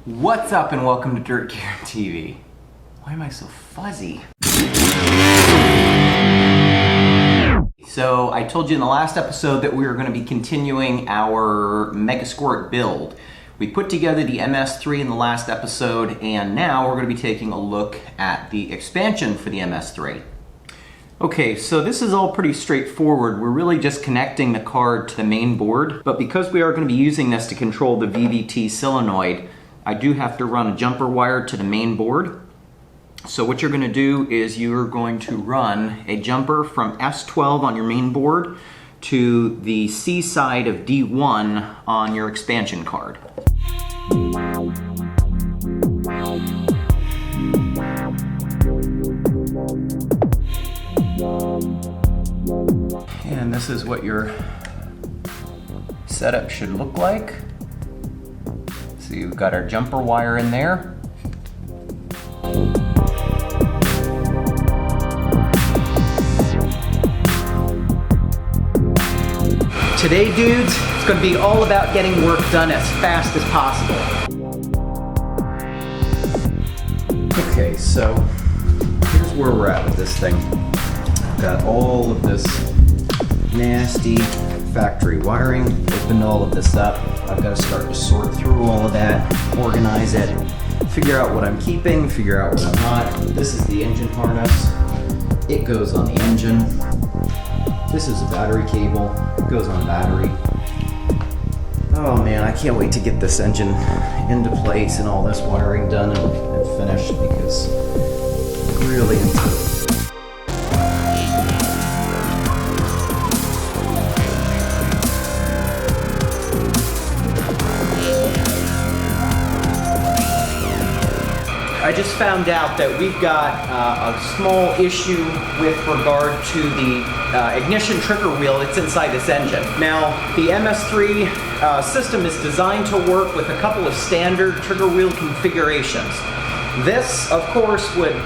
What's up and welcome to Dirt Gear TV. Why am I so fuzzy? So I told you in the last episode that we were going to be continuing our Mega Squirt build. We put together the MS3 in the last episode, and now we're going to be taking a look at the expansion for the MS3. Okay, so this is all pretty straightforward. We're really just connecting the card to the main board, but because we are going to be using this to control the VVT solenoid, I do have to run a jumper wire to the main board. So what you're going to do is you're going to run a jumper from S12 on your main board to the C side of D1 on your expansion card. And this is what your setup should look like. So you've got our jumper wire in there. Today, dudes, it's going to be all about getting work done as fast as possible. Okay, so here's where we're at with this thing. I've got all of this nasty factory wiring, opened all of this up. I've got to start to sort through all of that, organize it, figure out what I'm keeping, figure out what I'm not. This is the engine harness. It goes on the engine. This is a battery cable. It goes on a battery. Oh man, I can't wait to get this engine into place and all this wiring done and finished because I'm really into it. I just found out that we've got a small issue with regard to the ignition trigger wheel that's inside this engine. Now, the MS3 system is designed to work with a couple of standard trigger wheel configurations. This, of course, would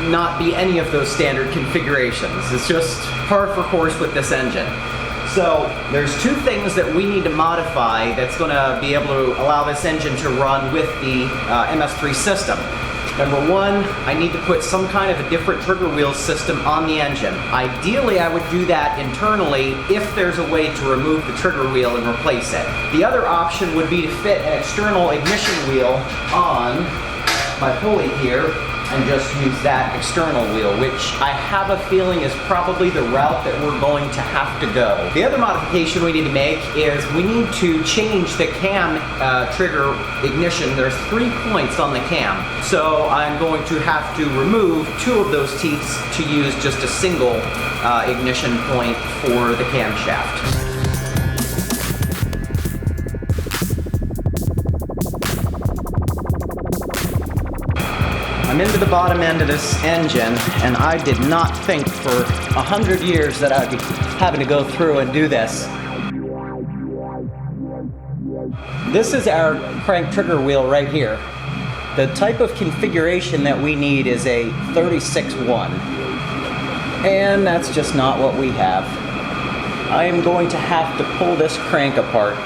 not be any of those standard configurations. It's just par for course with this engine. So there's two things that we need to modify that's going to be able to allow this engine to run with the MS3 system. Number one, I need to put some kind of a different trigger wheel system on the engine. Ideally, I would do that internally if there's a way to remove the trigger wheel and replace it. The other option would be to fit an external ignition wheel on my pulley here and just use that external wheel, which I have a feeling is probably the route that we're going to have to go. The other modification we need to make is we need to change the cam trigger ignition. There's 3 points on the cam, so I'm going to have to remove 2 of those teeths to use just a single ignition point for the camshaft. I'm into the bottom end of this engine, and I did not think for 100 years that I'd be having to go through and do this. This is our crank trigger wheel right here. The type of configuration that we need is a 36-1, and that's just not what we have. I am going to have to pull this crank apart.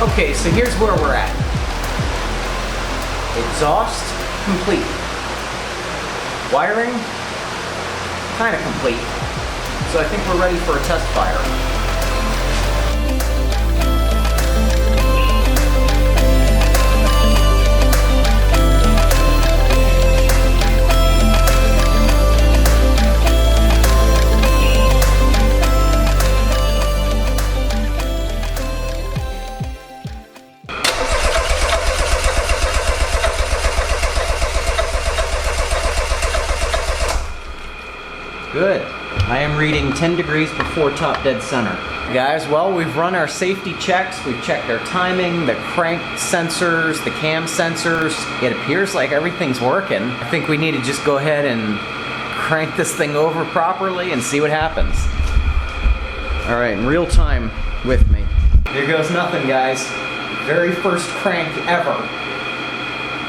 Okay, so here's where we're at. Exhaust complete. Wiring kind of complete. So I think we're ready for a test fire. 10 degrees before top dead center. Guys, well, we've run our safety checks. We've checked our timing, the crank sensors, the cam sensors. It appears like everything's working. I think we need to just go ahead and crank this thing over properly and see what happens. All right, in real time with me. Here goes nothing, guys. Very first crank ever.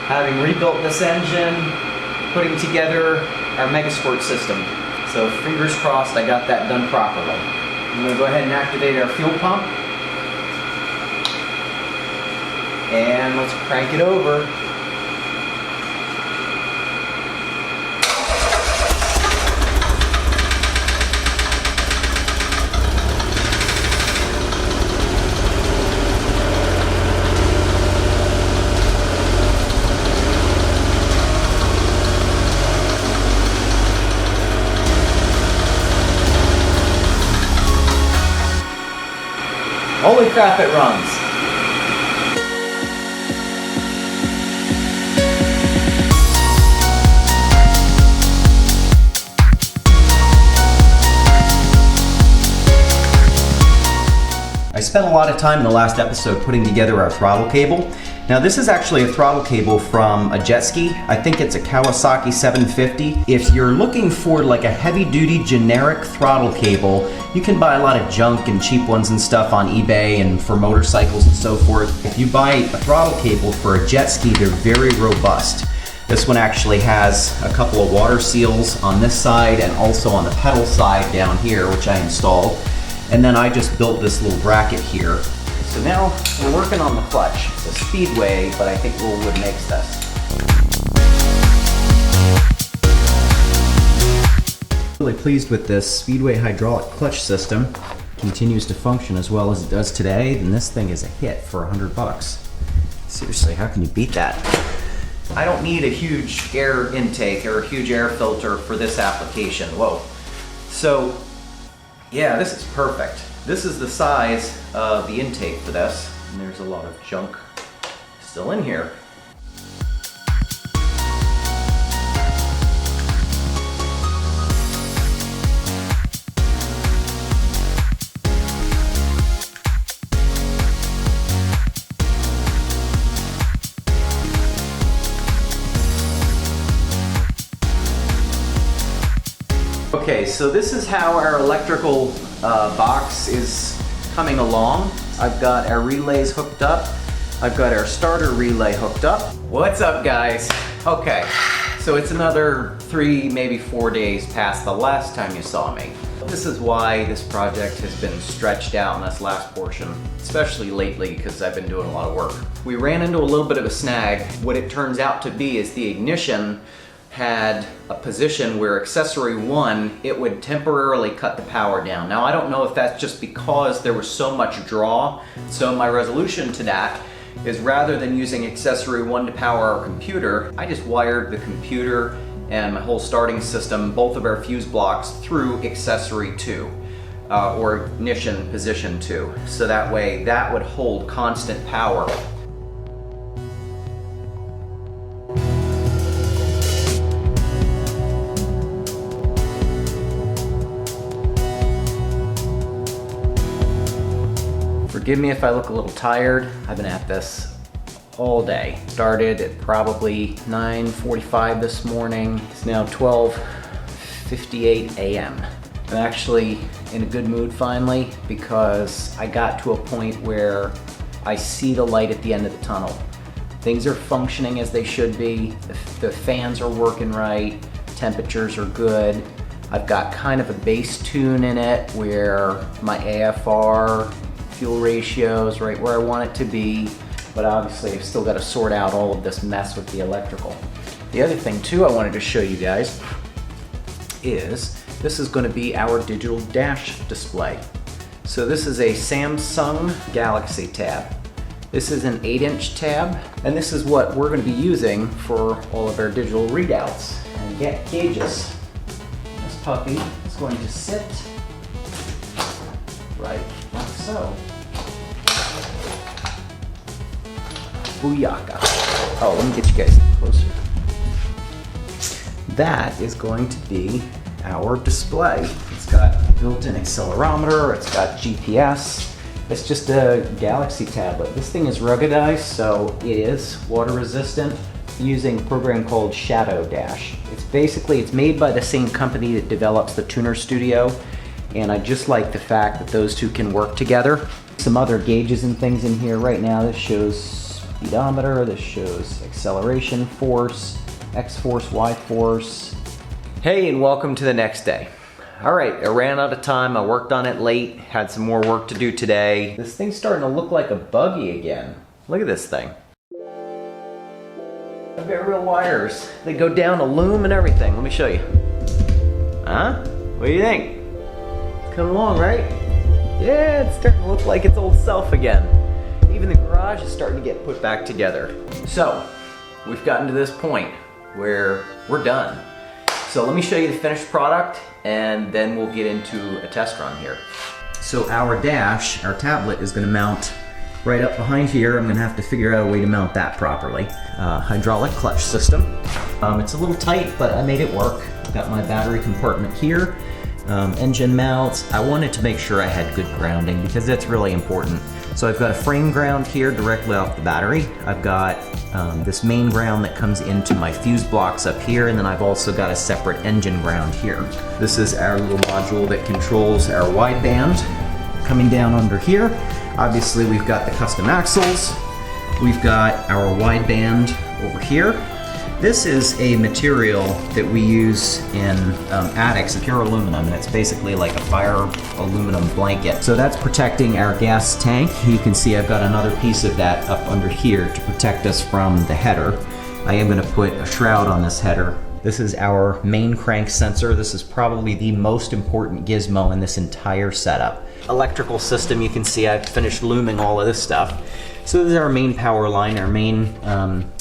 Having rebuilt this engine, putting together our Megasquirt system. So fingers crossed I got that done properly. I'm going to go ahead and activate our fuel pump. And let's crank it over. Holy crap, it runs. I spent a lot of time in the last episode putting together our throttle cable. Now this is actually a throttle cable from a jet ski. I think it's a Kawasaki 750. If you're looking for like a heavy duty generic throttle cable, you can buy a lot of junk and cheap ones and stuff on eBay and for motorcycles and so forth. If you buy a throttle cable for a jet ski, they're very robust. This one actually has a couple of water seals on this side and also on the pedal side down here, which I installed. And then I just built this little bracket here. So now we're working on the clutch. It's a Speedway, but I think Woolwood makes this. Really pleased with this Speedway hydraulic clutch system. Continues to function as well as it does today, and this thing is a hit for $100. Seriously, how can you beat that? I don't need a huge air intake or a huge air filter for this application. Whoa. So, yeah, this is perfect. This is the size of the intake for this, and there's a lot of junk still in here. Okay, so this is how our electrical box is coming along. I've got our relays hooked up. I've got our starter relay hooked up. What's up, guys? Okay, so it's another 3, maybe 4 days past the last time you saw me. This is why this project has been stretched out in this last portion, especially lately because I've been doing a lot of work. We ran into a little bit of a snag. What it turns out to be is the ignition had a position where accessory 1, it would temporarily cut the power down. Now I don't know if that's just because there was so much draw, so my resolution to that is rather than using accessory 1 to power our computer, I just wired the computer and my whole starting system, both of our fuse blocks, through accessory 2 or ignition position 2. So that way that would hold constant power. Forgive me if I look a little tired. I've been at this all day. Started at probably 9:45 this morning. It's now 12:58 a.m. I'm actually in a good mood finally because I got to a point where I see the light at the end of the tunnel. Things are functioning as they should be. The fans are working right. Temperatures are good. I've got kind of a bass tune in it where my AFR fuel ratio is right where I want it to be, but obviously I've still got to sort out all of this mess with the electrical. The other thing too I wanted to show you guys is this is going to be our digital dash display. So this is a Samsung Galaxy tab. This is an 8-inch tab, and this is what we're going to be using for all of our digital readouts and gauges. This puppy is going to sit right like so. Booyaka. Oh, let me get you guys closer. That is going to be our display. Let's got built-in accelerometer, it's got GPS. It's just a Galaxy tablet. This thing is ruggedized, so it is water resistant using a program called Shadow Dash. It's made by the same company that develops the Tuner Studio, and I just like the fact that those two can work together. Some other gauges and things in here right now. This shows speedometer, this shows acceleration force, X-force, Y-force. Hey, and welcome to the next day. All right, I ran out of time. I worked on it late, had some more work to do today. This thing's starting to look like a buggy again. Look at this thing. I've got real wires. They go down a loom and everything. Let me show you. Huh? What do you think? It's coming along, right? Yeah, it's starting to look like its old self again. Even the garage is starting to get put back together. So, we've gotten to this point where we're done. So let me show you the finished product, and then we'll get into a test run here. So our dash, our tablet, is going to mount right up behind here. I'm going to have to figure out a way to mount that properly. Hydraulic clutch system. It's a little tight, but I made it work. I've got my battery compartment here. Engine mounts. I wanted to make sure I had good grounding because that's really important. So I've got a frame ground here directly off the battery. I've got this main ground that comes into my fuse blocks up here, and then I've also got a separate engine ground here. This is our little module that controls our wideband coming down under here. Obviously we've got the custom axles. We've got our wideband over here. This is a material that we use in attics, pure aluminum, and it's basically like a fire aluminum blanket. So that's protecting our gas tank. You can see I've got another piece of that up under here to protect us from the header. I am going to put a shroud on this header. This is our main crank sensor. This is probably the most important gizmo in this entire setup. Electrical system, you can see I've finished looming all of this stuff. So this is our main power line, our main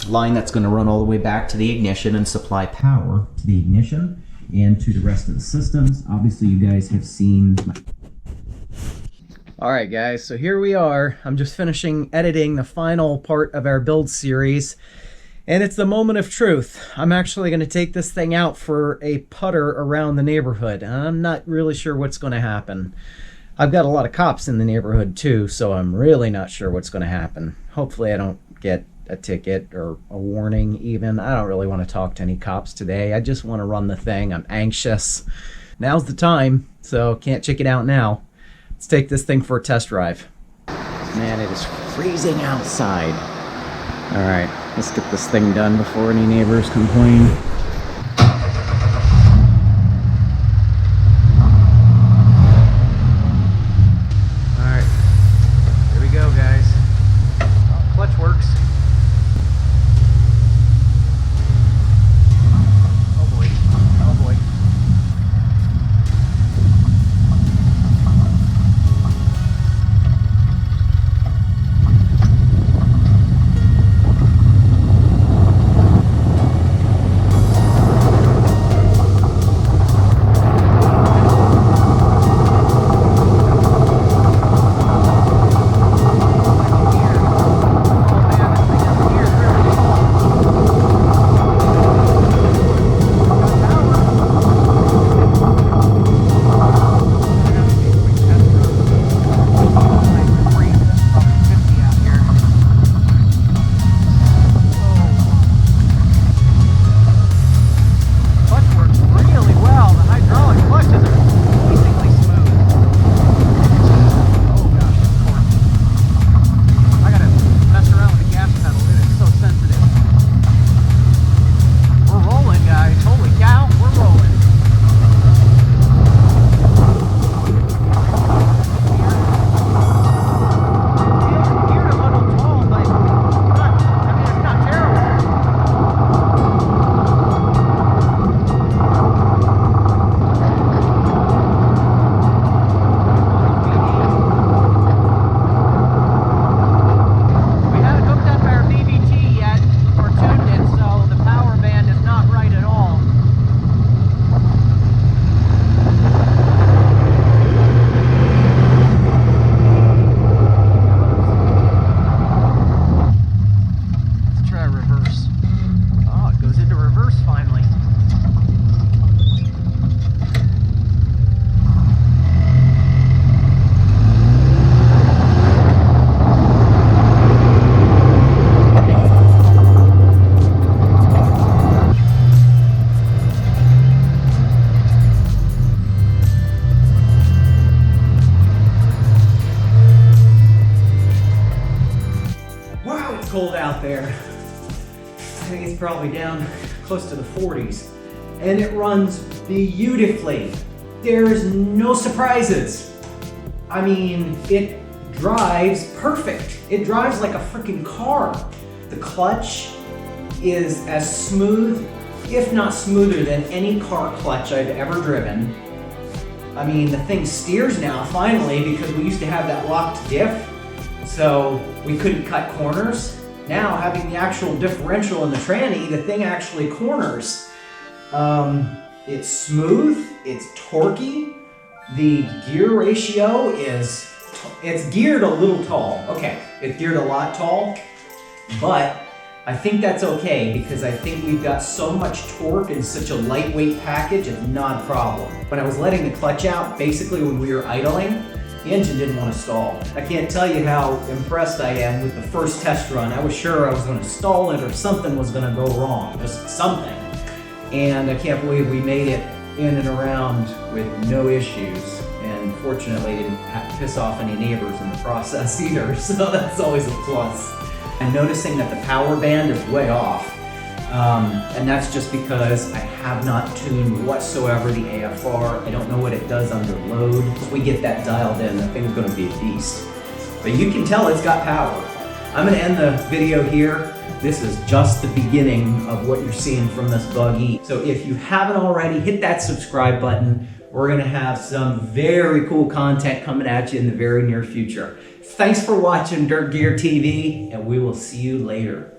line that's going to run all the way back to the ignition and supply power to the ignition and to the rest of the systems. Obviously you guys have seen Alright guys, so here we are. I'm just finishing editing the final part of our build series, and it's the moment of truth. I'm actually going to take this thing out for a putter around the neighborhood, and I'm not really sure what's going to happen. I've got a lot of cops in the neighborhood too, so I'm really not sure what's going to happen. Hopefully I don't get a ticket or a warning even. I don't really want to talk to any cops today. I just want to run the thing. I'm anxious. Now's the time, so can't check it out now. Let's take this thing for a test drive. Man, it is freezing outside. All right, let's get this thing done before any neighbors complain. cold out there. I think it's probably down close to the 40s. And it runs beautifully. There's no surprises. I mean, it drives perfect. It drives like a freaking car. The clutch is as smooth, if not smoother than any car clutch I've ever driven. I mean, the thing steers now, finally, because we used to have that locked diff, so we couldn't cut corners. Now, having the actual differential in the tranny, the thing actually corners. It's smooth, it's torquey, the gear ratio is, it's geared a little tall. Okay, it's geared a lot tall, but I think that's okay because I think we've got so much torque in such a lightweight package, it's not a problem. When I was letting the clutch out, basically when we were idling, the engine didn't want to stall. I can't tell you how impressed I am with the first test run. I was sure I was going to stall it or something was going to go wrong, just something. And I can't believe we made it in and around with no issues. And fortunately, didn't have to piss off any neighbors in the process either, so that's always a plus. I'm noticing that the power band is way off. And that's just because I have not tuned whatsoever the AFR. I don't know what it does under load. If we get that dialed in, the thing's gonna be a beast. But you can tell it's got power. I'm gonna end the video here. This is just the beginning of what you're seeing from this buggy. So if you haven't already, hit that subscribe button. We're gonna have some very cool content coming at you in the very near future. Thanks for watching Dirt Gear TV, and we will see you later.